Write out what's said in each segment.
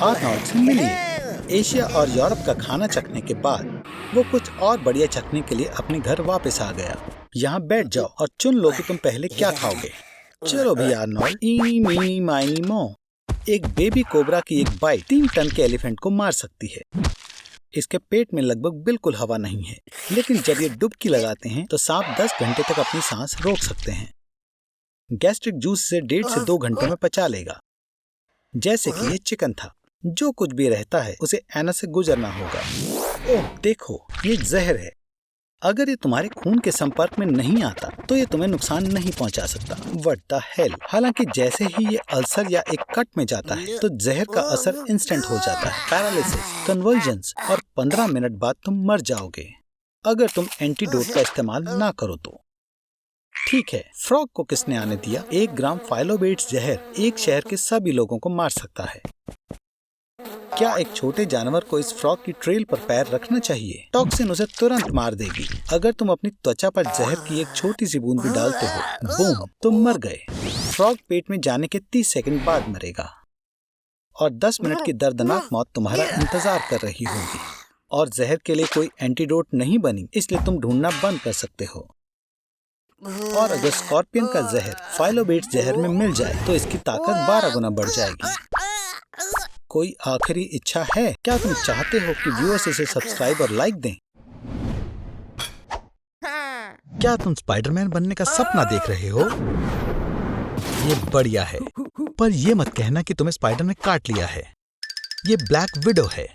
Arnold से मिलिए। Asia और यूरोप का खाना चखने के बाद वो कुछ और बढ़िया चखने के लिए अपने घर वापस आ गया। यहाँ बैठ जाओ और चुन लो कि तुम पहले क्या खाओगे। चलो भी आर्नोल्ड, इनी मीनी माइनी मो। एक बेबी कोबरा की एक बाइट 3 टन के एलिफेंट को मार सकती है। इसके पेट में लगभग बिल्कुल हवा नहीं है, लेकिन जब ये डुबकी लगाते हैं तो सांप 10 घंटे तक अपनी सांस रोक सकते हैं। गैस्ट्रिक जूस से 1.5 से 2 घंटों में पचा लेगा। जैसे कि ये चिकन था, जो कुछ भी रहता है उसे एनस से गुजरना होगा। ओह देखो, ये जहर है। अगर ये तुम्हारे खून के संपर्क में नहीं आता तो ये तुम्हें नुकसान नहीं पहुंचा सकता। What the hell. हालांकि जैसे ही ये अल्सर या एक कट में जाता है तो जहर का असर इंस्टेंट हो जाता है। पैरालिसिस, कन्वर्जेंस और 15 मिनट बाद तुम मर जाओगे अगर तुम एंटीडोट का इस्तेमाल ना करो तो। ठीक है, फ्रॉग को किसने आने दिया? 1 ग्राम फाइलोबेट्स जहर एक शहर के सभी लोगों को मार सकता है। क्या एक छोटे जानवर को इस फ्रॉग की ट्रेल पर पैर रखना चाहिए? टॉक्सिन उसे तुरंत मार देगी। अगर तुम अपनी त्वचा पर जहर की एक छोटी सी बूंद भी डालते हो, बूम, तुम मर गए। फ्रॉग पेट में जाने के 30 सेकंड बाद मरेगा और 10 मिनट की दर्दनाक मौत तुम्हारा इंतजार कर रही होगी। और जहर के लिए कोई एंटीडोट नहीं बनी, इसलिए तुम ढूंढना बंद कर सकते हो। और अगर स्कॉर्पियन का जहर फाइलोबेट्स जहर में मिल जाए तो इसकी ताकत 12 गुना बढ़ जाएगी। कोई आखिरी इच्छा है? क्या तुम चाहते हो कि व्यूअर्स इसे सब्सक्राइब और लाइक दें? क्या तुम स्पाइडरमैन बनने का सपना देख रहे हो? ये बढ़िया है, पर ये मत कहना कि तुम्हें स्पाइडर ने काट लिया है। ये ब्लैक विडो है।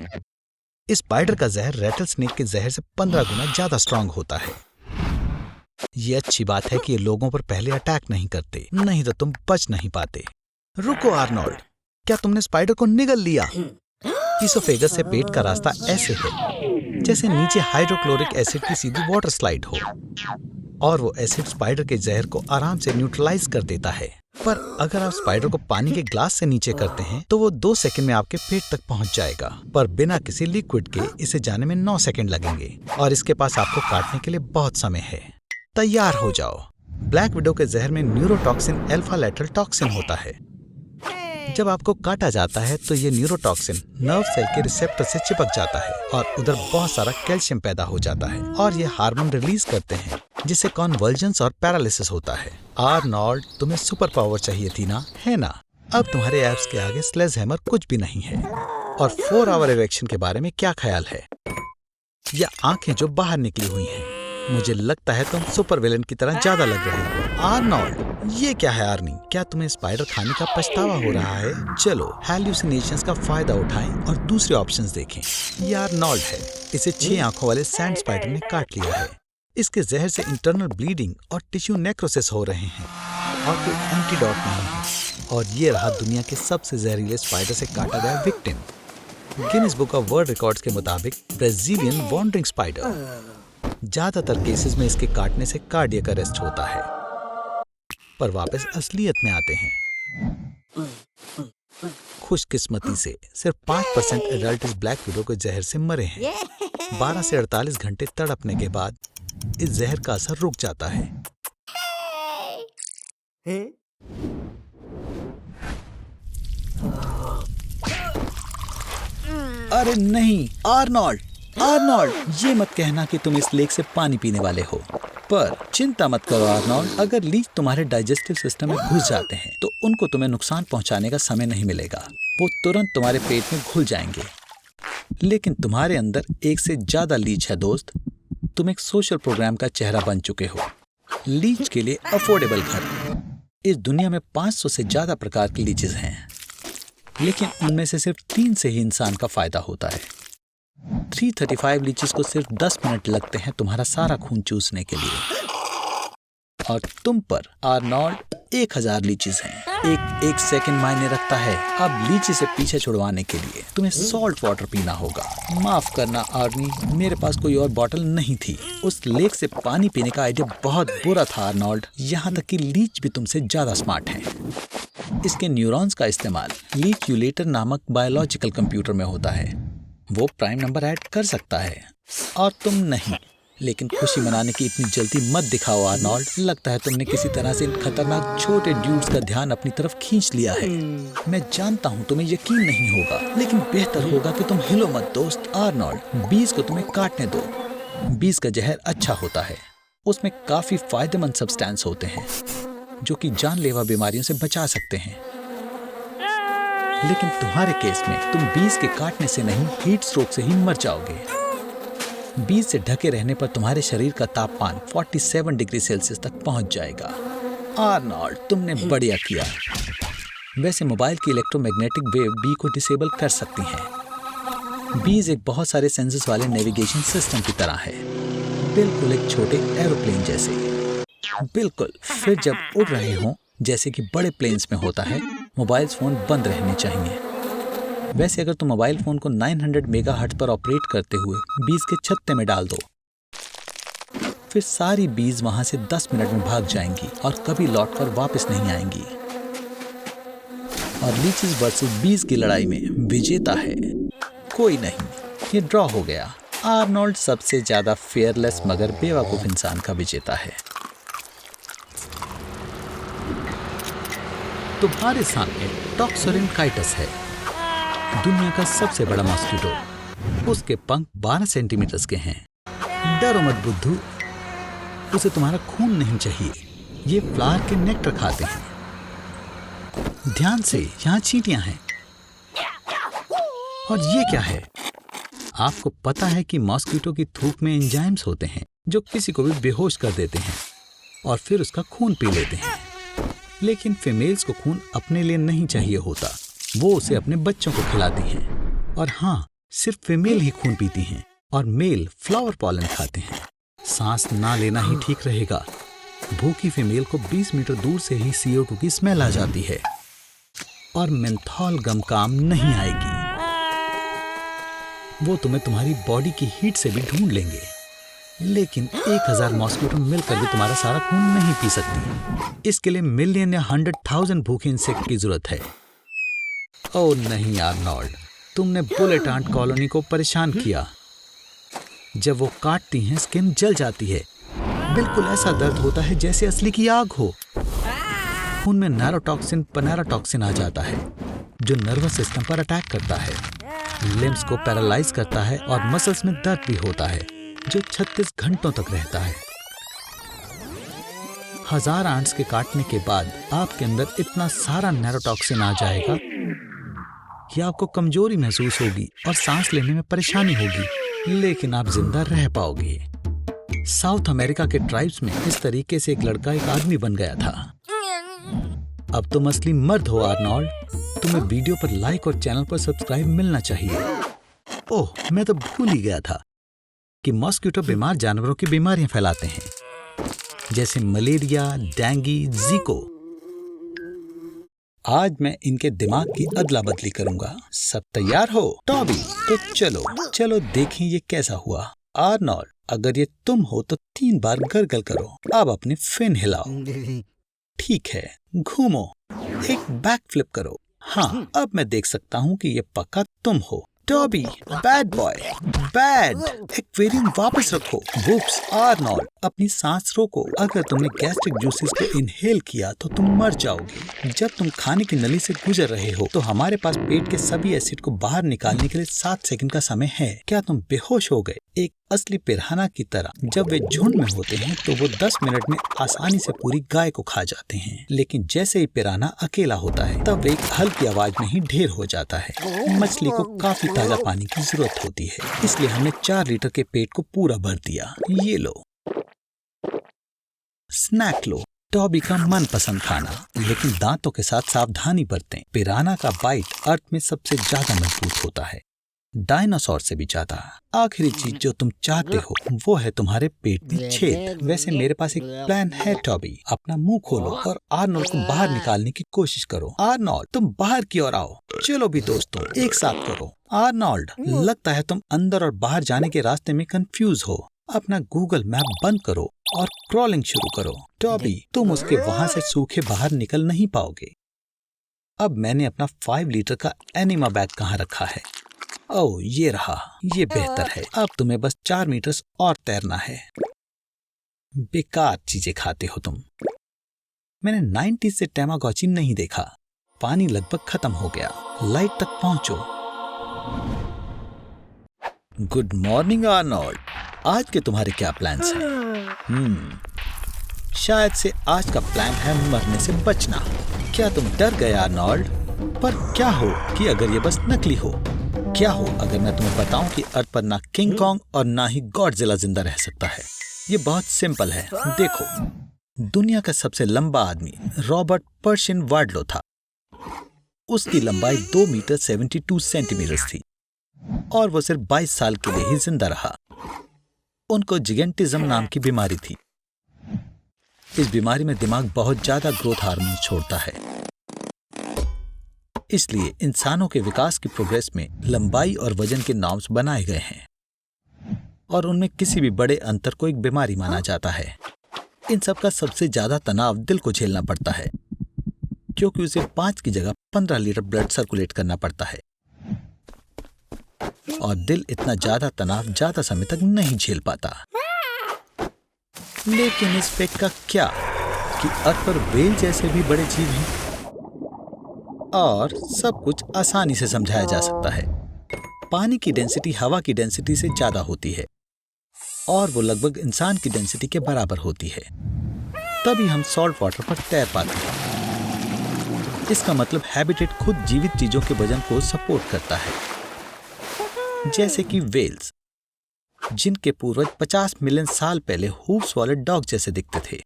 इस स्पाइडर का जहर रेटल स्नेक के जहर से 15 गुना ज्यादा स्ट्रांग होता है। ये अच्छी बात है कि ये लोगों पर पहले अटैक नहीं करते, नहीं तो तुम बच नहीं पाते। रुको आर्नोल्ड, क्या तुमने स्पाइडर को निगल लिया? इसोफेगस से पेट का रास्ता ऐसे है जैसे नीचे हाइड्रोक्लोरिक एसिड की सीधी वाटर स्लाइड हो, और वो एसिड स्पाइडर के जहर को आराम से न्यूट्रलाइज कर देता है। पर अगर आप स्पाइडर को पानी के ग्लास से नीचे करते हैं तो वो 2 सेकंड में आपके पेट तक पहुंच जाएगा, पर बिना किसी लिक्विड के इसे जाने में 9 सेकंड लगेंगे और इसके पास आपको काटने के लिए बहुत समय है। तैयार हो जाओ। ब्लैक विडो के जहर में न्यूरोटॉक्सिन अल्फा लेटरल टॉक्सिन होता है। जब आपको काटा जाता है तो ये न्यूरोटॉक्सिन नर्व सेल के रिसेप्टर से चिपक जाता है और उधर बहुत सारा कैल्शियम पैदा हो जाता है और ये हार्मोन रिलीज करते हैं जिससे कॉन्वल्जेंस और पैरालिसिस होता है। आर्नोल्ड, तुम्हें सुपर पावर चाहिए थी ना, है ना? अब तुम्हारे एब्स के आगे स्लेजहैमर कुछ भी नहीं है। और 4 आवर इरेक्शन के बारे में क्या ख्याल है? या आंखें जो बाहर निकली हुई हैं। मुझे लगता है तुम सुपर विलेन की तरह ज्यादा लग रहे हो। आर्नोल्ड, ये क्या है आर्नी? क्या तुम्हें स्पाइडर खाने का पछतावा हो रहा है? चलो हैल्यूसिनेशंस का फायदा उठाएं और दूसरे ऑप्शंस देखें। ये आर्नोल्ड है। इसे 6 आंखों वाले सैंड स्पाइडर ने काट लिया है। इसके जहर से इंटरनल ब्लीडिंग और टिश्यू नेक्रोसिस हो रहे हैं और कोई एंटीडोट नहीं है। और ये रहा दुनिया के सबसे जहरीले स्पाइडर से काटा गया victim. Guinness book of world records के मुताबिक ब्राजीलियन वॉन्डरिंग स्पाइडर। ज्यादातर केसेस में इसके काटने से कार्डियक अरेस्ट होता है। पर वापस असलियत में आते हैं। खुशकिस्मती से सिर्फ 5% एडल्ट इस ब्लैक विडो के जहर से मरे हैं। 12 से 48 घंटे तड़पने के बाद इस जहर का असर रुक जाता है। अरे नहीं आर्नोल्ड, आर्नोल्ड, ये मत कहना कि तुम इस लेक से पानी पीने वाले हो। पर चिंता मत करो आर्नोल्ड, अगर लीच तुम्हारे डाइजेस्टिव सिस्टम में घुस जाते हैं तो उनको तुम्हें नुकसान पहुंचाने का समय नहीं मिलेगा। वो तुरंत तुम्हारे पेट में घुल जाएंगे। लेकिन तुम्हारे अंदर एक से ज्यादा लीच है दोस्त। तुम एक सोशल प्रोग्राम का चेहरा बन चुके हो। लीच के लिए अफोर्डेबल घर। इस दुनिया में 500 से ज्यादा प्रकार की लीचेस हैं, लेकिन उनमें से सिर्फ 3 से ही इंसान का फायदा होता है। 335 लीचेस को सिर्फ 10 मिनट लगते हैं तुम्हारा सारा खून चूसने के लिए। और तुम पर आर्नोल्ड 1000 लीचेस हैं। एक सेकंड मायने रखता है। अब लीची से पीछे छुड़वाने के लिए तुम्हें सॉल्ट वाटर पीना होगा। माफ करना आर्नी, मेरे पास कोई और बोतल नहीं थी। उस लेक से पानी पीने का आइडिया बहुत बुरा था आर्नोल्ड। यहाँ तक कि लीच भी तुमसे ज्यादा स्मार्ट है। इसके न्यूरॉन्स का इस्तेमाल लीक्यूलेटर नामक बायोलॉजिकल कंप्यूटर में होता है। वो प्राइम नंबर ऐड कर सकता है और तुम नहीं। लेकिन खुशी मनाने की इतनी जल्दी मत दिखाओ आर्नोल्ड। लगता है तुमने किसी तरह से इन खतरनाक छोटे ड्यूड्स का ध्यान अपनी तरफ खींच लिया है। मैं जानता हूँ तुम्हें यकीन नहीं होगा, लेकिन बेहतर होगा कि तुम हिलो मत दोस्त। आर्नोल्ड, बीज को तुम्हें काटने दो। बीज का जहर अच्छा होता है, उसमें काफी फायदेमंद सब्सटेंस होते हैं जो कि जानलेवा बीमारियों से बचा सकते हैं। लेकिन तुम्हारे केस में तुम बीज के काटने से नहीं, हीट स्ट्रोक से ही मर जाओगे। बीज से ढके रहने पर तुम्हारे शरीर का तापमान 47 डिग्री सेल्सियस तक पहुंच जाएगा। आर्नोल्ड, तुमने बढ़िया किया। वैसे मोबाइल की इलेक्ट्रोमैग्नेटिक वेव बी को डिसेबल कर सकती हैं। बीज एक बहुत सारे सेंसर्स वाले नेविगेशन सिस्टम की तरह है, बिल्कुल एक छोटे एरोप्लेन जैसे। बिल्कुल। फिर जब उड़ रहे हों, जैसे कि बड़े प्लेन्स में होता है, मोबाइल फोन बंद रहने चाहिए। वैसे अगर तुम मोबाइल फोन को 900 मेगाहर्ट्ज पर ऑपरेट करते हुए बीज के छत्ते में डाल दो, फिर सारी बीज वहां से 10 मिनट में भाग जाएंगी और कभी लौटकर वापस नहीं आएंगी। और लीचीज वर्सेस बीज की लड़ाई में विजेता है कोई नहीं, ये ड्रॉ हो गया। आर्नोल्ड सबसे ज्यादा फेयरलेस मगर बेवकूफ इंसान का विजेता है। तुम्हारे सामने टॉक्सोरिनकाइटस है, दुनिया का सबसे बड़ा मॉस्किटो। उसके पंख 12 सेंटीमीटर के हैं। डरो मत बुद्धू, उसे तुम्हारा खून नहीं चाहिए। ये फ्लावर के नेक्टर खाते हैं। ध्यान से, यहाँ चींटियां हैं। और ये क्या है? आपको पता है कि मॉस्किटो की थूक में एंजाइम्स होते हैं जो किसी को भी बेहोश कर देते हैं और फिर उसका खून पी लेते हैं। लेकिन फीमेल्स को खून अपने लिए नहीं चाहिए होता, वो उसे अपने बच्चों को खिलाती हैं। और हाँ, सिर्फ फीमेल ही खून पीती हैं और मेल फ्लावर पॉलन खाते हैं। सांस ना लेना ही ठीक रहेगा। भूखी फीमेल को 20 मीटर दूर से ही CO2 की स्मेल आ जाती है और मेंथॉल गम काम नहीं आएगी। वो तुम्हें तुम्हारी बॉडी की हीट से भी ढूंढ लेंगे, लेकिन 1000 मॉस्किटो मिलकर भी तुम्हारा सारा खून नहीं पी सकती। इसके लिए मिलियन या 100,000 भूखे इंसेक्ट की जरूरत है। ओह नहीं आर्नोल्ड, तुमने बुलेट आंट कॉलोनी को परेशान किया। जब वो काटती हैं, स्किन जल जाती है। बिल्कुल ऐसा दर्द होता है जैसे असली की आग हो। खून में नैरोटॉक्सिन, पनेराटॉक्सिन आ जाता है जो नर्वस सिस्टम पर अटैक करता है, लिम्स को पैरालाइज करता है और मसल्स में दर्द भी होता है जो 36 घंटों तक रहता है। 1000 आंट्स के काटने के बाद आपके अंदर इतना सारा नैरोटॉक्सिन आ जाएगा कि आपको कमजोरी महसूस होगी और सांस लेने में परेशानी होगी, लेकिन आप जिंदा रह पाओगे। साउथ अमेरिका के ट्राइब्स में इस तरीके से एक लड़का एक आदमी बन गया था। अब तुम असली मर्द हो आर्नोल्ड। तुम्हें वीडियो पर लाइक और चैनल पर सब्सक्राइब मिलना चाहिए। ओह, मैं तो भूल ही गया था कि मॉस्किटो बीमार जानवरों की बीमारियां फैलाते हैं, जैसे मलेरिया, डेंगू, ज़िको। आज मैं इनके दिमाग की अदला बदली करूंगा। सब तैयार हो टॉबी? तो चलो देखें ये कैसा हुआ। आर्नोल्ड, अगर ये तुम हो तो 3 बार गर्गल करो। अब अपने फिन हिलाओ। ठीक है, घूमो, एक बैक फ्लिप करो। हाँ, अब मैं देख सकता हूँ कि ये पक्का तुम हो। Toby, bad boy, bad. Aquarium वापस रखो। वुप्स, आर्नोल्ड, अपनी सांस रोको। अगर तुमने गैस्ट्रिक जूसेस को इनहेल किया तो तुम मर जाओगे। जब तुम खाने की नली से गुजर रहे हो तो हमारे पास पेट के सभी एसिड को बाहर निकालने के लिए 7 सेकंड का समय है। क्या तुम बेहोश हो गए? एक असली पिराना की तरह जब वे झुंड में होते हैं तो वो 10 मिनट में आसानी से पूरी गाय को खा जाते हैं, लेकिन जैसे ही पिराना अकेला होता है तब वे एक हल्की आवाज में ही ढेर हो जाता है। मछली को काफी ताजा पानी की जरूरत होती है, इसलिए हमने 4 लीटर के पेट को पूरा भर दिया। ये लो, स्नैक लो। टॉबी का मनपसंद खाना, लेकिन दांतों के साथ सावधानी बरतें। पिराना का बाइट अर्थ में सबसे ज्यादा मजबूत होता है, डायनासोर से भी ज्यादा। आखिरी चीज जो तुम चाहते हो वो है तुम्हारे पेट में छेद। वैसे मेरे पास एक प्लान है टॉबी। अपना मुंह खोलो और आर्नोल्ड को बाहर निकालने की कोशिश करो। आर्नोल्ड, तुम बाहर की ओर आओ। चलो भी दोस्तों, एक साथ करो। आर्नोल्ड, लगता है तुम अंदर और बाहर जाने के रास्ते में कंफ्यूज हो। अपना गूगल मैप बंद करो और क्रॉलिंग शुरू करो। टॉबी, तुम उसके वहां से सूखे बाहर निकल नहीं पाओगे। अब मैंने अपना 5 लीटर का एनिमा बैग कहाँ रखा है? ओह, ये रहा। ये बेहतर है। अब तुम्हें बस 4 मीटर और तैरना है। बेकार चीजें खाते हो तुम। मैंने 90 से टैमागोची नहीं देखा। पानी लगभग खत्म हो गया। लाइट तक पहुंचो। Good morning Arnold. आज के तुम्हारे क्या प्लान्स हैं? शायद से आज का प्लान है मरने से बचना। क्या तुम डर गए आर्नोल्ड? पर क्या हो कि अगर ये बस नकली हो? क्या हो अगर मैं तुम्हें बताऊं कि अर्थ पर ना किंग कॉन्ग और ना ही गॉडजिला जिंदा रह सकता है? ये बहुत सिंपल है। देखो, दुनिया का सबसे लंबा आदमी रॉबर्ट पर्शियन वार्डलो था। उसकी लंबाई 2 मीटर 72 सेंटीमीटर थी और वो सिर्फ 22 साल के लिए ही जिंदा रहा। उनको जिगेंटिज्म नाम की बीमारी थी। इस बीमारी में दिमाग बहुत ज्यादा ग्रोथ हार्मोन छोड़ता है। इसलिए इंसानों के विकास की प्रोग्रेस में लंबाई और वजन के नॉर्म्स बनाए गए हैं और उनमें किसी भी बड़े अंतर को एक बीमारी माना जाता है। इन सब का सबसे ज्यादा तनाव दिल को झेलना पड़ता है, क्योंकि उसे 5 की जगह 15 लीटर ब्लड सर्कुलेट करना पड़ता है और दिल इतना ज्यादा तनाव ज्यादा समय तक नहीं झेल पाता। लेकिन इस पे का क्या कि अर्थ पर व्हेल जैसे भी बड़े जीव हैं और सब कुछ आसानी से समझाया जा सकता है। पानी की डेंसिटी हवा की डेंसिटी से ज्यादा होती है और वो लगभग इंसान की डेंसिटी के बराबर होती है। तभी हम सॉल्ट वाटर पर तैर पाते हैं। इसका मतलब हैबिटेट खुद जीवित चीजों के वजन को सपोर्ट करता है, जैसे कि वेल्स, जिनके पूर्वज 50 मिलियन साल पहले हूफ्स वाले डॉग जैसे दिखते थे।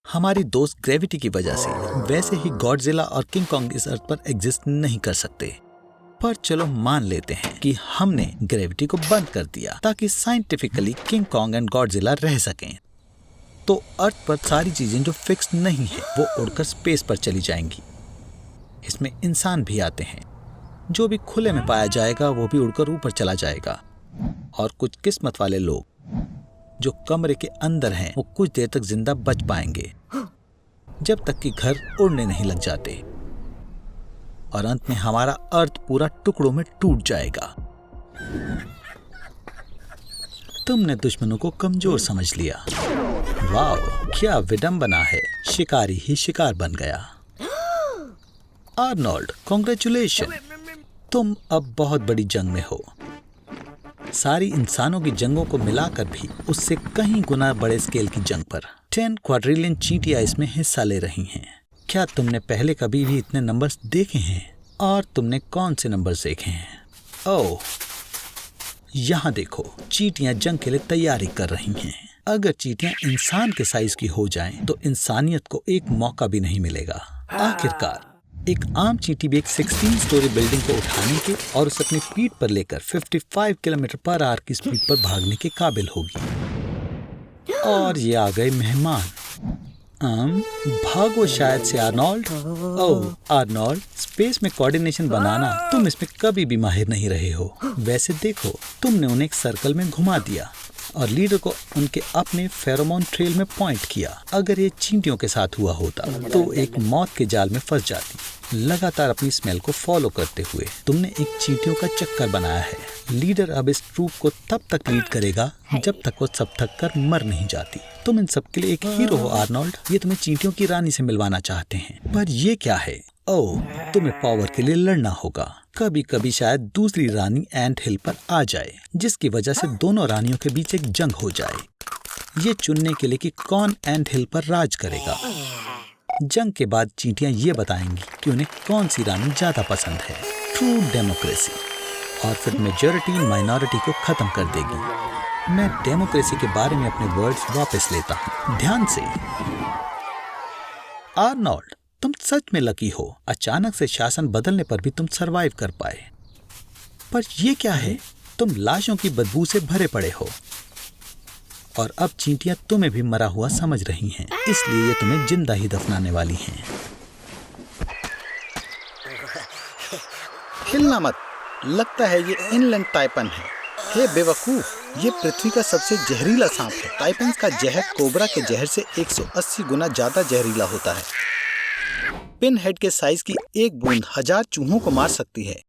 हमारी दोस्त ग्रेविटी की वजह से वैसे ही गॉडजिला और किंग कॉन्ग इस अर्थ पर एग्जिस्ट नहीं कर सकते। पर चलो मान लेते हैं कि हमने ग्रेविटी को बंद कर दिया ताकि scientifically king Kong and Godzilla रह सकें। तो अर्थ पर सारी चीजें जो फिक्स नहीं है वो उड़कर स्पेस पर चली जाएंगी। इसमें इंसान भी आते हैं। जो भी खुले में पाया जाएगा वो भी उड़कर ऊपर चला जाएगा और कुछ किस्मत वाले लोग जो कमरे के अंदर हैं वो कुछ देर तक जिंदा बच पाएंगे, जब तक कि घर उड़ने नहीं लग जाते और अंत में हमारा अर्थ पूरा टुकड़ों में टूट जाएगा। तुमने दुश्मनों को कमजोर समझ लिया। वाह, क्या विडंबना है। शिकारी ही शिकार बन गया। आर्नोल्ड, कांग्रेचुलेशन, तुम अब बहुत बड़ी जंग में हो। सारी इंसानों की जंगों को मिलाकर भी उससे कहीं गुना बड़े स्केल की जंग पर 10 क्वाड्रिलियन चींटियां इसमें हिस्सा ले रही हैं। क्या तुमने पहले कभी भी इतने नंबर्स देखे हैं? और तुमने कौन से नंबर्स देखे हैं? ओह, यहाँ देखो, चींटियां जंग के लिए तैयारी कर रही हैं। अगर चींटियां इंसान के साइज की हो जाएं, तो इंसानियत को एक मौका भी नहीं मिलेगा। आखिरकार एक आम चींटी भी एक 16 स्टोरी बिल्डिंग को उठाने के और उसे अपनी पीठ पर लेकर 55 किलोमीटर पर आवर की स्पीड पर भागने के काबिल होगी। और ये आ गए मेहमान। भागो शायद से आर्नोल्ड। ओह आर्नोल्ड, स्पेस में कोऑर्डिनेशन बनाना तुम इसमें कभी भी माहिर नहीं रहे हो। वैसे देखो, तुमने उन्हें एक सर्कल में घुमा दिया और लीडर को उनके अपने फेरोमोन ट्रेल में पॉइंट किया। अगर ये चींटियों के साथ हुआ होता तो एक मौत के जाल में फंस जाती। लगातार अपनी स्मेल को फॉलो करते हुए तुमने एक चींटियों का चक्कर बनाया है। लीडर अब इस ट्रूप को तब तक लीड करेगा जब तक वो सब थक कर मर नहीं जाती। तुम इन सब के लिए एक हीरो हो आर्नोल्ड। ये तुम्हें चींटियों की रानी से मिलवाना चाहते हैं, पर ये क्या है? ओह, तुम्हें पावर के लिए लड़ना होगा। कभी कभी शायद दूसरी रानी एंट हिल पर आ जाए, जिसकी वजह से दोनों रानियों के बीच एक जंग हो जाए। ये चुनने के लिए कि कौन एंट हिल पर राज करेगा। जंग के बाद चींटियां ये बताएंगी कि उन्हें कौन सी रानी ज्यादा पसंद है। True democracy. और फिर मेजॉरिटी माइनॉरिटी को खत्म कर देगी। मैं डेमोक्रेसी के बारे में अपने वर्ड्स वापस लेता हूँ। ध्यान से। आर्नोल्ड, तुम सच में लकी हो। अचानक से शासन बदलने पर भी तुम सरवाइव कर पाए। पर ये क्या है? तुम लाशों की बदबू से भरे पड़े हो और अब चींटियां तुम्हें भी मरा हुआ समझ रही हैं, इसलिए ये तुम्हें जिंदा ही दफनाने वाली हैं। हिलना मत, लगता है ये इनलैंड टाइपन है। हे बेवकूफ, ये पृथ्वी का सबसे जहरीला सांप है। टाइपन्स का जहर कोबरा के जहर से 180 गुना ज्यादा जहरीला होता है। पिन हेड के साइज की एक बूंद 1000 चूहों को मार सकती है।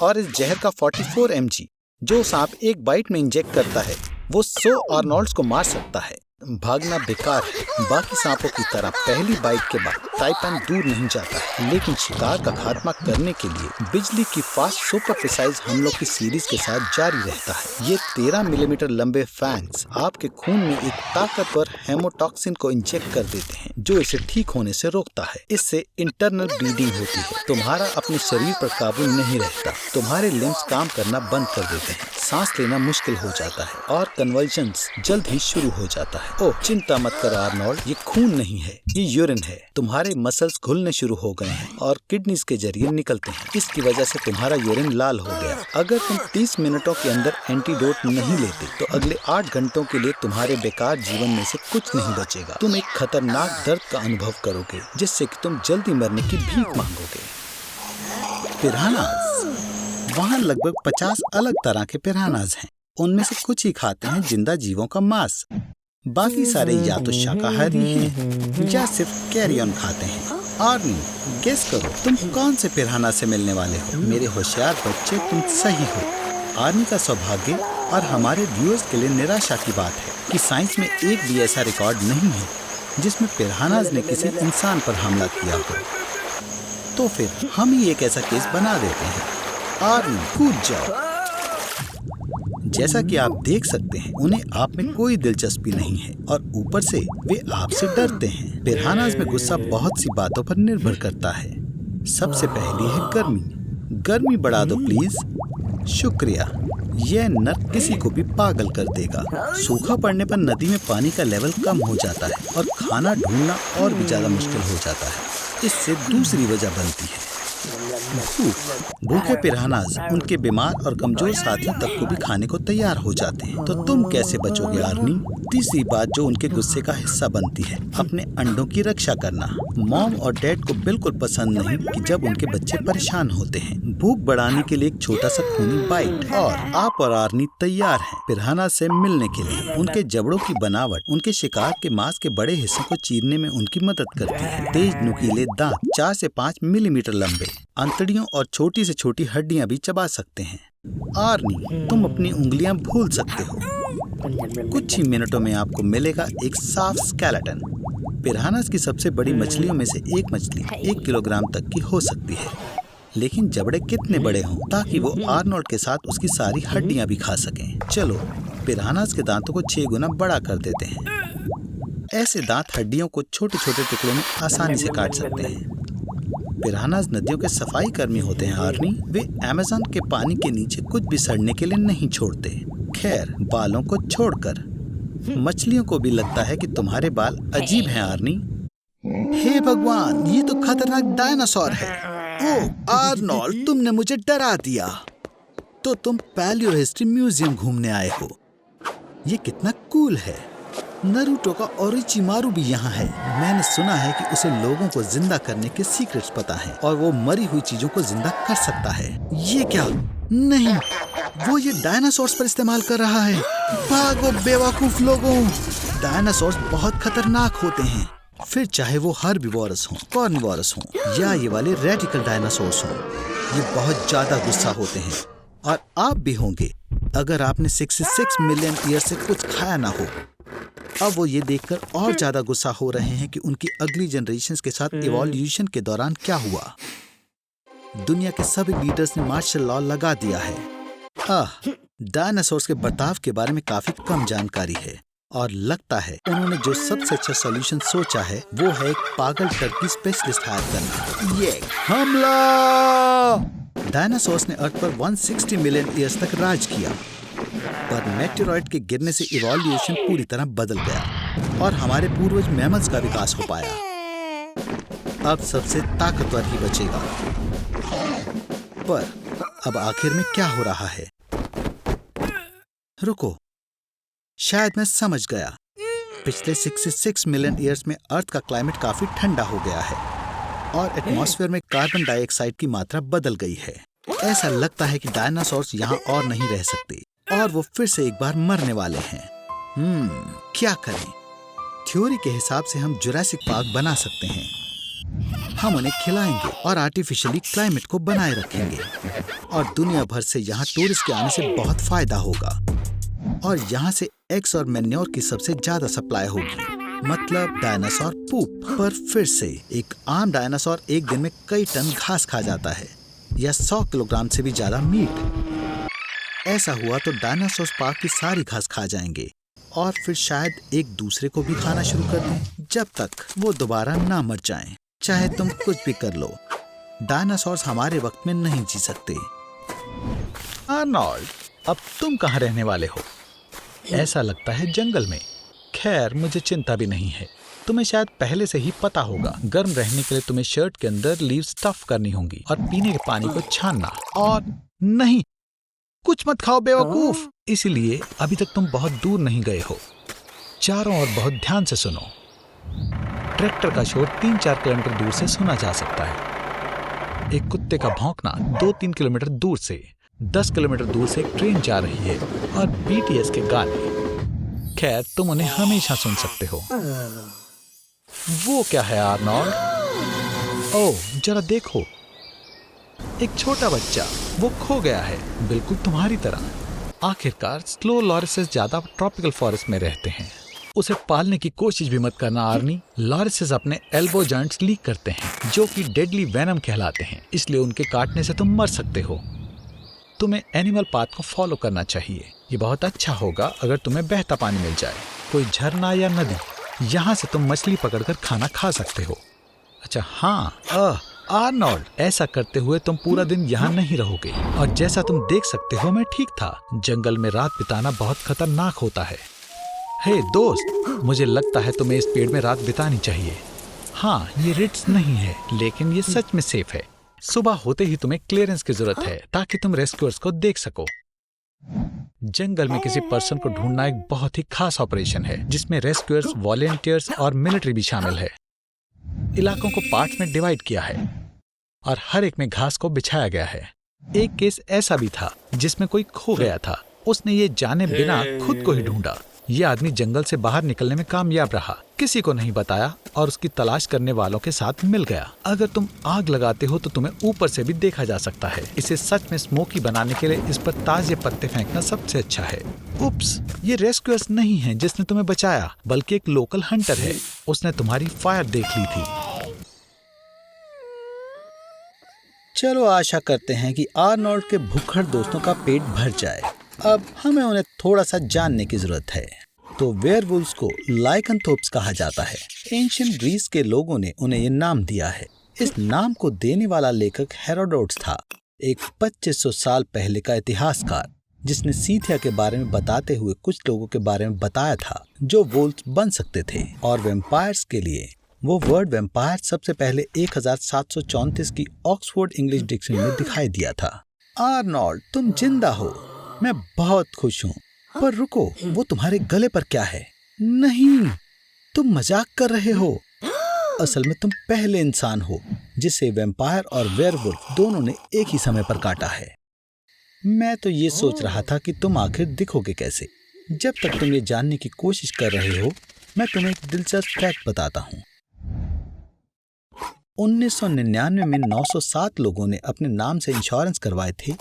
और इस जहर का 44 mg जो सांप एक बाइट में इंजेक्ट करता है वो 100 आर्नोल्ड्स को मार सकता है। भागना बेकार है। बाकी सांपों की तरह पहली बाइट के बाद टाइपैन दूर नहीं जाता है, लेकिन शिकार का खात्मा करने के लिए बिजली की फास्ट सुपर प्रिसाइज हमलों की सीरीज के साथ जारी रहता है। ये 13 मिलीमीटर लंबे फैंग्स आपके खून में एक ताकतवर हेमोटॉक्सिन को इंजेक्ट कर देते हैं जो इसे ठीक होने से रोकता है। इससे इंटरनल ब्लीडिंग होती है, तुम्हारा अपने शरीर पर काबू नहीं रहता, तुम्हारे लिम्स काम करना बंद कर देते हैं, सांस लेना मुश्किल हो जाता है और कन्वल्शंस जल्द ही शुरू हो जाता है। ओह चिंता मत कर आर्नोल्ड, ये खून नहीं है, ये यूरिन है। तुम्हारे मसल्स घुलने शुरू हो गए हैं और किडनीज के जरिए निकलते हैं। इसकी वजह से तुम्हारा यूरिन लाल हो गया। अगर तुम 30 मिनटों के अंदर एंटीडोट नहीं लेते तो अगले 8 घंटों के लिए तुम्हारे बेकार जीवन में से कुछ नहीं बचेगा। तुम एक खतरनाक दर्द का अनुभव करोगे जिससे कि तुम जल्दी मरने की भीख मांगोगे। पिरानास। वहाँ लगभग 50 अलग तरह के पिरानास हैं। उनमें से कुछ ही खाते हैं जिंदा जीवों का मांस, बाकी सारे या तो शाकाहारी हैं या सिर्फ कैरियन खाते हैं। आर्नी, गेस करो तुम कौन से पिराना से मिलने वाले हो? मेरे होशियार बच्चे, तुम सही हो। आर्नी का सौभाग्य और हमारे व्यूअर्स के लिए निराशा की बात है कि साइंस में एक भी ऐसा रिकॉर्ड नहीं है जिसमें पिरानास ने किसी इंसान पर हमला किया हो। तो फिर हम ही एक ऐसा केस बना देते हैं। आर्नी, कूद जाओ। जैसा कि आप देख सकते हैं उन्हें आप में कोई दिलचस्पी नहीं है और ऊपर से वे आपसे डरते हैं। पिरानास में गुस्सा बहुत सी बातों पर निर्भर करता है। सबसे पहली है गर्मी। गर्मी बढ़ा दो प्लीज। शुक्रिया। यह नर किसी को भी पागल कर देगा। सूखा पड़ने पर नदी में पानी का लेवल कम हो जाता है और खाना ढूंढना और भी ज्यादा मुश्किल हो जाता है। इससे दूसरी वजह बनती है भूखे पिरानास उनके बीमार और कमजोर साथियों तक को भी खाने को तैयार हो जाते हैं। तो तुम कैसे बचोगे आर्नी? तीसरी बात जो उनके गुस्से का हिस्सा बनती है, अपने अंडों की रक्षा करना। मॉम और डैड को बिल्कुल पसंद नहीं कि जब उनके बच्चे परेशान होते हैं। भूख बढ़ाने के लिए एक छोटा सा खूनी बाइट और आप और आर्नी तैयार हैं पिरानास से मिलने के लिए। उनके जबड़ों की बनावट उनके शिकार के मांस के बड़े हिस्सों को चीरने में उनकी मदद करती है। तेज नुकीले दांत 4 से 5 मिलीमीटर लंबे, अंतड़ियों और छोटी से छोटी हड्डियां भी चबा सकते हैं। आर्नी, तुम अपनी उंगलियां भूल सकते हो। कुछ ही मिनटों में आपको मिलेगा एक साफ स्केलेटन। पिरानास की सबसे बड़ी मछलियों में से एक मछली 1 किलोग्राम तक की हो सकती है, लेकिन जबड़े कितने बड़े हों ताकि वो आर्नोल्ड के साथ उसकी सारी हड्डियां भी खा सकें। चलो पिरानास के दांतों को 6 गुना बड़ा कर देते हैं। ऐसे दांत हड्डियों को छोटे छोटे टुकड़ों में आसानी से काट सकते हैं। पिरानास नदियों के सफाई कर्मी होते हैं आर्नी। वे अमेज़न के पानी के नीचे कुछ भी सड़ने के लिए नहीं छोड़ते। खैर, बालों को छोड़कर मछलियों को भी लगता है कि तुम्हारे बाल अजीब हैं आर्नी। हे भगवान, ये तो खतरनाक डायनासोर है। ओह आर्नोल्ड, तुमने मुझे डरा दिया। तो तुम पैलियो हिस्ट्री म्यूजियम घूमने आए हो। ये कितना कूल है। नरूटो का ओरोचिमारू भी यहाँ है। मैंने सुना है कि उसे लोगों को जिंदा करने के सीक्रेट्स पता हैं और वो मरी हुई चीजों को जिंदा कर सकता है। ये क्या? नहीं, वो ये डायनासोर्स पर इस्तेमाल कर रहा है। भागो बेवकूफ लोगों। डायनासोर्स बहुत खतरनाक होते हैं, फिर चाहे वो हर्बीवोरस हों, कार्निवोरस हों या ये वाले रेडिकल डायनासोर्स हों। ये बहुत ज्यादा गुस्सा होते हैं और आप भी होंगे अगर आपने 66 मिलियन ईयर से कुछ खाया ना हो। अब वो ये देखकर और ज्यादा गुस्सा हो रहे हैं कि उनकी अगली जनरेशंस के साथ इवोल्यूशन के दौरान क्या हुआ। दुनिया के सभी लीडर्स ने मार्शल लॉ लगा दिया है। डायनासोर्स के बर्ताव के बारे में काफी कम जानकारी है और लगता है उन्होंने जो सबसे अच्छा सॉल्यूशन सोचा है वो है एक पागल टर्की स्पेशलिस्ट हायर करना। ये हमला! डायनासोर्स ने अर्थ पर 160 मिलियन ईयर्स तक राज किया, पर मेटेरॉइड के गिरने से इवोल्यूशन पूरी तरह बदल गया और हमारे पूर्वज मैमल्स का विकास हो पाया। अब सबसे ताकतवर ही बचेगा। पर अब आखिर में क्या हो रहा है? रुको, शायद मैं समझ गया। पिछले 66 मिलियन ईयर्स में अर्थ का क्लाइमेट काफी ठंडा हो गया है और एटमॉस्फेयर में कार्बन डाइऑक्साइड की मात्रा बदल गई है। ऐसा लगता है कि डायनासोर्स यहाँ और नहीं रह सकते और वो फिर से एक बार मरने वाले हैं। क्या करें? थ्योरी के हिसाब से हम जुरासिक पार्क बना सकते हैं। हम उन्हें खिलाएंगे और आर्टिफिशियली क्लाइमेट को बनाए रखेंगे और दुनिया भर से यहाँ टूरिस्ट के आने से बहुत फायदा होगा और यहाँ से एग्स और मैन्योर की सबसे ज्यादा सप्लाई होगी, मतलब डायनासोर पूप। पर फिर से एक आम डायनासोर एक दिन में कई टन घास खा जाता है या 100 किलोग्राम से भी ज्यादा मीट। ऐसा हुआ तो डायनासोर पार्क की सारी घास खा जाएंगे और फिर शायद एक दूसरे को भी खाना शुरू कर दें जब तक वो दोबारा ना मर जाएं। चाहे तुम कुछ भी कर लो, डायनासोर्स हमारे वक्त में नहीं जी सकते। आर्नोल्ड, अब तुम कहाँ रहने वाले हो? ऐसा लगता है जंगल में। खैर, मुझे चिंता भी नहीं है। तुम्हें शायद पहले से ही पता होगा, गर्म रहने के लिए तुम्हें शर्ट के अंदर लीव स्टफ करनी होंगी और पीने के पानी को छानना। और नहीं, कुछ मत खाओ बेवकूफ। इसलिए अभी तक तुम बहुत दूर नहीं गए हो। चारों ओर बहुत ध्यान से सुनो। ट्रैक्टर का शोर 3-4 किलोमीटर दूर से सुना जा सकता है। एक कुत्ते का भौंकना 2-3 किलोमीटर दूर से। 10 किलोमीटर दूर से एक ट्रेन जा रही है और बीटीएस के गाने। खैर, तुम उन्हें हमेशा सुन सकते हो। वो क्या है आर्नोल्ड? ओह, जरा देखो, एक छोटा बच्चा, वो खो गया है, बिल्कुल तुम्हारी तरह। आखिरकार स्लो लॉरिसेस ज्यादा ट्रॉपिकल फॉरेस्ट में रहते हैं। उसे पालने की कोशिश भी मत करना आर्नी। लॉरिसेस अपने एल्बो जॉइंट्स लीक करते हैं जो कि डेडली वेनम कहलाते हैं, इसलिए उनके काटने से तुम मर सकते हो। तुम्हें एनिमल पाथ को फॉलो करना चाहिए। ये बहुत अच्छा होगा अगर तुम्हें बहता पानी मिल जाए, कोई झरना या नदी। यहाँ से तुम मछली पकड़कर खाना खा सकते हो। अच्छा हाँ, आर्नोल्ड, ऐसा करते हुए तुम पूरा दिन यहाँ नहीं रहोगे। और जैसा तुम देख सकते हो, मैं ठीक था। जंगल में रात बिताना बहुत खतरनाक होता है। हे दोस्त, मुझे लगता है तुम्हें इस पेड़ में रात बितानी चाहिए। हाँ, ये रिट्स नहीं है, लेकिन ये सच में सेफ है। सुबह होते ही तुम्हें क्लियरेंस की जरूरत है ताकि तुम रेस्क्यूअर्स को देख सको। जंगल में किसी पर्सन को ढूंढना एक बहुत ही खास ऑपरेशन है जिसमें रेस्क्यूअर्स, वॉलेंटियर्स और मिलिट्री भी शामिल है। इलाकों को पार्ट्स में डिवाइड किया है और हर एक में घास को बिछाया गया है। एक केस ऐसा भी था जिसमें कोई खो गया था। उसने ये जाने बिना खुद को ही ढूंढा। ये आदमी जंगल से बाहर निकलने में कामयाब रहा, किसी को नहीं बताया और उसकी तलाश करने वालों के साथ मिल गया। अगर तुम आग लगाते हो तो तुम्हें ऊपर से भी देखा जा सकता है। इसे सच में स्मोकी बनाने के लिए इस पर ताजे पत्ते फेंकना सबसे अच्छा है। उप्स, ये रेस्क्यूअर्स नहीं है जिसने तुम्हें बचाया, बल्कि एक लोकल हंटर है। उसने तुम्हारी फायर देख ली थी। चलो आशा करते हैं कि आर्नोल्ड के भूखड़ दोस्तों का पेट भर जाए। अब हमें उन्हें थोड़ा सा जानने की जरूरत है। तो वेयरवुल्व्स को लाइकेंथोप्स कहा जाता है। एंशिएंट ग्रीस के लोगों ने उन्हें ये नाम दिया है। इस नाम को देने वाला लेखक हेरोडोटस था, एक 2500 साल पहले का इतिहासकार, जिसने सीथिया के बारे में बताते हुए कुछ लोगों के बारे में बताया था जो वुल्व्स बन सकते थे। और वैम्पायर्स के लिए वो वर्ड वैम्पायर सबसे पहले 1734 की ऑक्सफोर्ड इंग्लिश डिक्शनरी में दिखाई दिया था। आर्नोल्ड, तुम जिंदा हो, मैं बहुत खुश हूँ। पर रुको, वो तुम्हारे गले पर क्या है? नहीं, तुम मजाक कर रहे हो। असल में तुम पहले इंसान हो जिसे वैम्पायर और वेयरवुल्फ दोनों ने एक ही समय पर काटा है। मैं तो ये सोच रहा था कि तुम आखिर दिखोगे कैसे। जब तक तुम ये जानने की कोशिश कर रहे हो, मैं तुम्हें एक दिलचस्प फैक्ट बताता हूँ। 1999 में 907 लोगों ने अपने नाम से इंश्योरेंस करवाए थे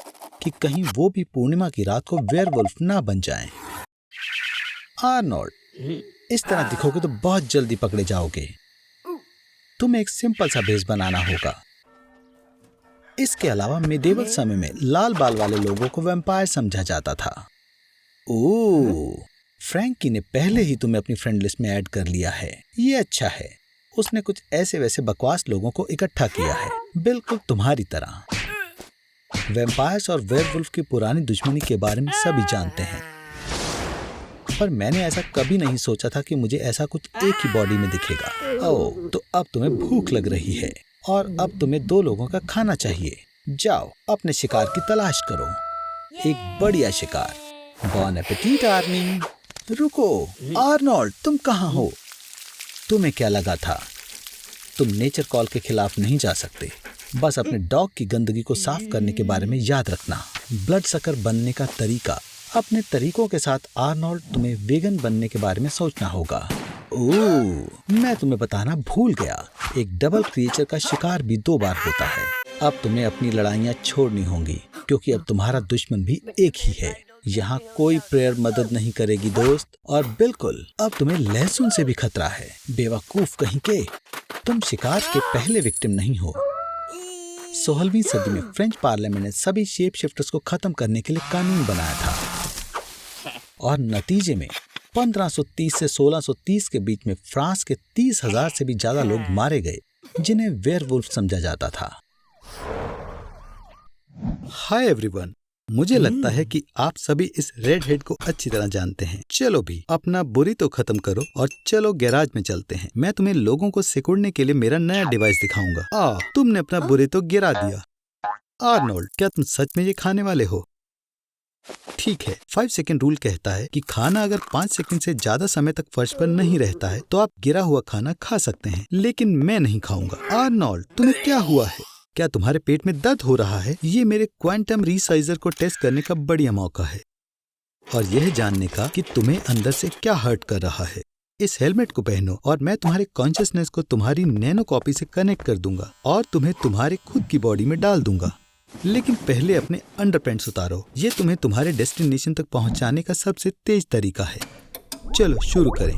कि कहीं वो भी पूर्णिमा की रात को वेयरवुल्फ ना बन जाएं। आर्नोल्ड, इस तरह दिखोगे तो बहुत जल्दी पकड़े जाओगे। तुम्हें एक सिंपल सा भेष बनाना होगा। इसके अलावा मिडेवल समय में लाल बाल वाले लोगों को वैम्पायर समझा जाता था। ओह, फ्रैंकी ने पहले ही तुम्हें अपनी फ्रेंड लिस्ट में ऐड कर लिया है। ये अच्छा है। उसने कुछ ऐसे वैसे बकवास लोगों को इकट्ठा किया है, बिल्कुल तुम्हारी तरह। वैम्पायर्स और वेयरवुल्फ की पुरानी दुश्मनी के बारे में सभी जानते हैं, पर मैंने ऐसा कभी नहीं सोचा था कि मुझे ऐसा कुछ एक ही बॉडी में दिखेगा। ओह, तो अब तुम्हें भूख लग रही है और अब तुम्हें 2 लोगों का खाना चाहिए। जाओ अपने शिकार की तलाश करो, एक बढ़िया शिकार। बॉन एपेटीट आर्नी। रुको आर्नोल्ड, तुम कहाँ हो? तुम्हें क्या लगा था तुम नेचर कॉल के खिलाफ नहीं जा सकते? बस अपने डॉग की गंदगी को साफ करने के बारे में याद रखना। ब्लड सकर बनने का तरीका। अपने तरीकों के साथ आर्नोल्ड, तुम्हें वेगन बनने के बारे में सोचना होगा। ओह, मैं तुम्हें बताना भूल गया, एक डबल क्रिएचर का शिकार भी 2 बार होता है। अब तुम्हें अपनी लड़ाइयाँ छोड़नी होंगी, क्योंकि अब तुम्हारा दुश्मन भी एक ही है। यहाँ कोई प्रेयर मदद नहीं करेगी दोस्त। और बिल्कुल, अब तुम्हें लहसुन से भी खतरा है। बेवकूफ कहीं के, तुम शिकार के पहले विक्टिम नहीं हो। 16वीं सदी में फ्रेंच पार्लियामेंट ने सभी शेप शिफ्टर्स को खत्म करने के लिए कानून बनाया था, और नतीजे में 1530 से 1630 के बीच में फ्रांस के 30,000 से भी ज्यादा लोग मारे गए, जिन्हें वेयरवुल्फ समझा जाता था। हाय एवरीवन, मुझे लगता है कि आप सभी इस रेड हेड को अच्छी तरह जानते हैं। चलो भी अपना बुरी तो खत्म करो और चलो गैराज में चलते हैं। मैं तुम्हें लोगों को सिकुड़ने के लिए मेरा नया डिवाइस दिखाऊंगा। तुमने अपना बुरी तो गिरा दिया। आर्नोल्ड, क्या तुम सच में ये खाने वाले हो? ठीक है, 5 सेकंड रूल कहता है कि खाना अगर 5 सेकंड से ज्यादा समय तक फर्श पर नहीं रहता है तो आप गिरा हुआ खाना खा सकते हैं, लेकिन मैं नहीं खाऊंगा। आर्नोल्ड, तुम्हें क्या हुआ है? क्या तुम्हारे पेट में दर्द हो रहा है? ये मेरे क्वांटम रिसाइजर को टेस्ट करने का बढ़िया मौका है और यह जानने का कि तुम्हें अंदर से क्या हर्ट कर रहा है। इस हेलमेट को पहनो और मैं तुम्हारे कॉन्शियसनेस को तुम्हारी नैनो कॉपी से कनेक्ट कर दूंगा और तुम्हें तुम्हारे खुद की बॉडी में डाल दूंगा। लेकिन पहले अपने अंडरपैंट्स उतारो, ये तुम्हें तुम्हारे डेस्टिनेशन तक पहुंचाने का सबसे तेज तरीका है। चलो शुरू करें।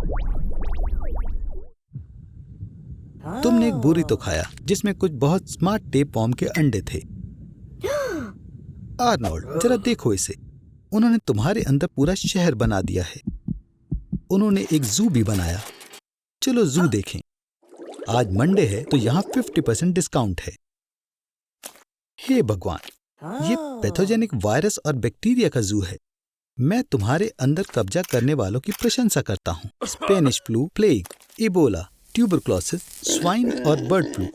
तुमने एक बुरी तो खाया जिसमें कुछ बहुत स्मार्ट टेप वॉर्म के अंडे थे। आर्नोल्ड, जरा देखो इसे। उन्होंने तुम्हारे अंदर पूरा शहर बना दिया है। उन्होंने एक जू भी बनाया। चलो जू देखें। आज मंडे है तो यहाँ 50% डिस्काउंट है। हे भगवान, ये पैथोजेनिक वायरस और बैक्टीरिया का जू है। मैं तुम्हारे अंदर कब्जा करने वालों की प्रशंसा करता हूँ। Spanish flu, plague, Ebola, tuberculosis, swine और बर्ड फ्लू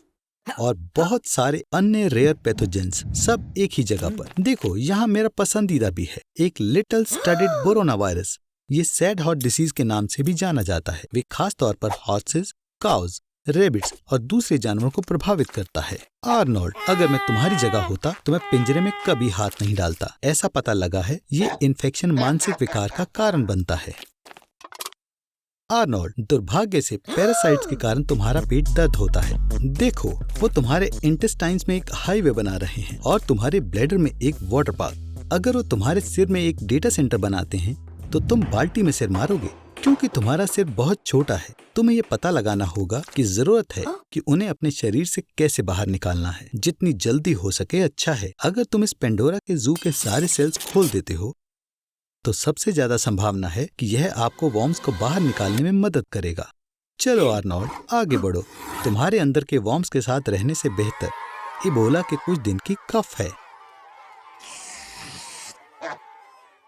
और बहुत सारे अन्य रेयर पैथोजेंस, सब एक ही जगह पर। देखो, यहाँ मेरा पसंदीदा भी है, एक लिटिल स्टडेड बोरोना वायरस। ये सैड हॉट डिसीज के नाम से भी जाना जाता है। वे खास तौर पर हॉर्सेस, काउज, रेबिट्स और दूसरे जानवरों को प्रभावित करता है। आर्नोल्ड, अगर मैं तुम्हारी जगह होता तो मैं पिंजरे में कभी हाथ नहीं डालता। ऐसा पता लगा है ये इन्फेक्शन मानसिक विकार का कारण बनता है। आर्नोल्ड, दुर्भाग्य से पैरासाइट्स के कारण तुम्हारा पेट दर्द होता है। देखो, वो तुम्हारे इंटेस्टाइन्स में एक हाईवे बना रहे हैं और तुम्हारे ब्लैडर में एक वाटर पार्क। अगर वो तुम्हारे सिर में एक डेटा सेंटर बनाते हैं तो तुम बाल्टी में सिर मारोगे, क्योंकि तुम्हारा सिर बहुत छोटा है। तुम्हें ये पता लगाना होगा कि जरूरत है कि उन्हें अपने शरीर से कैसे बाहर निकालना है। जितनी जल्दी हो सके अच्छा है। अगर तुम इस पेंडोरा के जू के सारे सेल्स खोल देते हो तो सबसे ज्यादा संभावना है कि यह आपको वॉर्म्स को बाहर निकालने में मदद करेगा। चलो आर्नोल्ड, आगे बढ़ो। तुम्हारे अंदर के वॉर्म्स के साथ रहने से बेहतर इबोला के कुछ दिन की कफ है।